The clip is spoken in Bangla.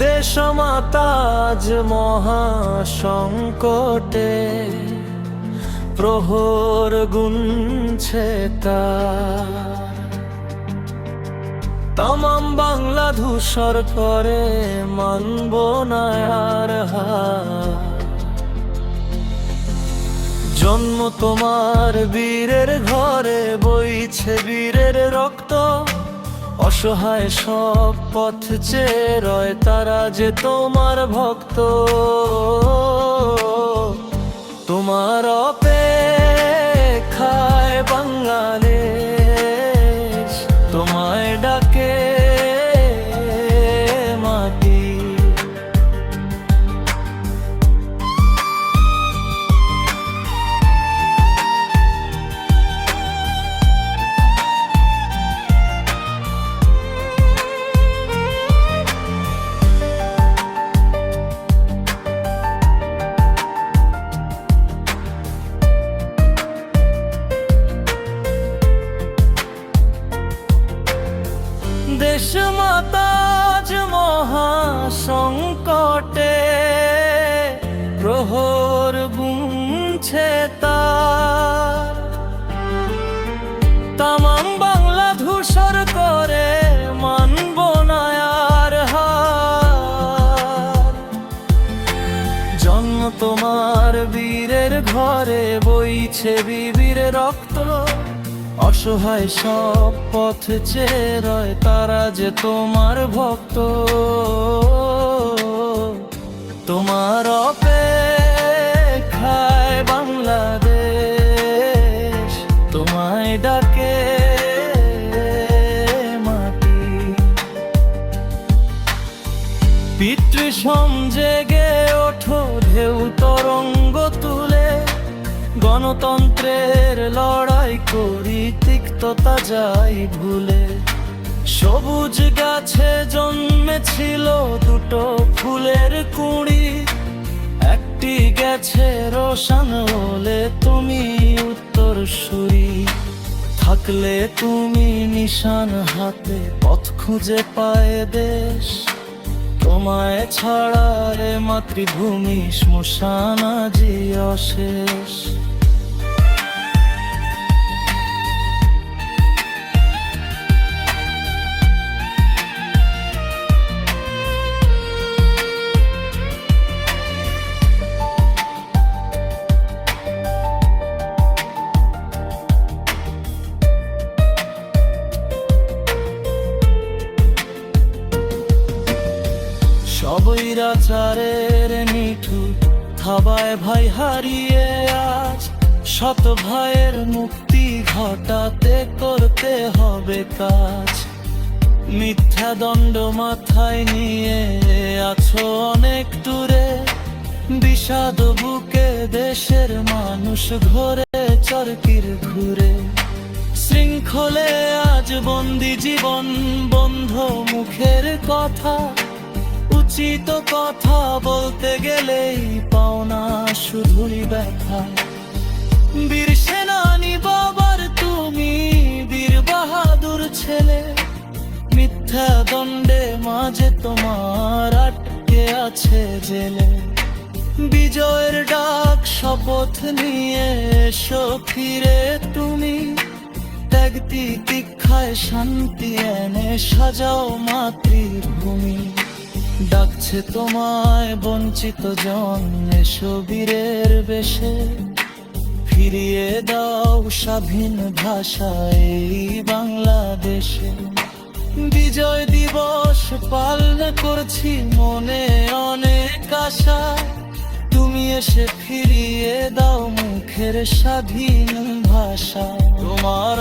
দেশমাতা আজ মহাসংকটে, প্রহর গুনছে তার। তামাম বাংলা ধূসর করে, মানব না আর হার। জন্ম তোমার বীরের ঘরে, বইছে বীরের রক্ত। অসহায় সব পথ চেয়ে রয় তারা যে তোমার ভক্ত। তোমার অপেক্ষায় বাঙালির, তোমায় ডাকে মাটি। দেশমাতা আজ মহাসংকটে, প্রহর গুনছে তার। তামাম বাংলা ধূসর করে, মানব না আর হার। জন্ম তোমার বীরের ঘরে, বইছে বীরের রক্ত। অসহায় সব পথ চেয়ে রয় তারা যে তোমার ভক্ত। তোমার অপেক্ষায় বাংলাদেশ, তোমায় ডাকে মাটি। পিতৃসম জেগে ওঠো, ঢেউ তরঙ্গ তুলে। গণতন্ত্রের লড়াই করি, তিক্ততা যাই ভুলে। সবুজ গাছে জন্মেছিল দুটো ফুলের কুঁড়ি, একটি গেছে রোশন হলে তুমি উত্তরসূরি। থাকলে তুমি নিশান হাতে, পথ খুঁজে পায় দেশ। তোমায় ছাড়া রে মাতৃভূমি, শ্মশান আজি অশেষ। স্বৈরাচারের নিঠুর থাবায় ভাই হারিয়ে আজ, শত ভাইয়ের মুক্তি ঘটাতে করতে হবে কাজ। মিথ্যা দণ্ড মাথায় নিয়ে আছো অনেক দূরে, বিষাদ বুকে দেশের মানুষ ঘোরে চরকির ঘুরে। শৃঙ্খলে আজ বন্দি জীবন, বন্ধ মুখের কথা। উচিত কথা বলতে গেলেই পাওনা শুধুই ব্যথা। বীর সেনানী বাবার তুমি, বীর বাহাদুর ছেলে। মিথ্যা দণ্ডে মাঝে তোমার আটকে আছে জেলে। বিজয়ের ডাক শপথ নিয়ে এসো ফিরে তুমি। ত্যাগ তিতিক্ষায় শান্তি এনে সাজাও মাতৃভূমি। ডাকছে তোমায় বঞ্চিত জন, এসো বীরের বেশে। ফিরিয়ে দাও স্বাধীন ভাষা এই বাংলাদেশে। বিজয় দিবস পালন করছি মনে অনেক আশা। তুমি এসে ফিরিয়ে দাও মুখের স্বাধীন ভাষা। তোমার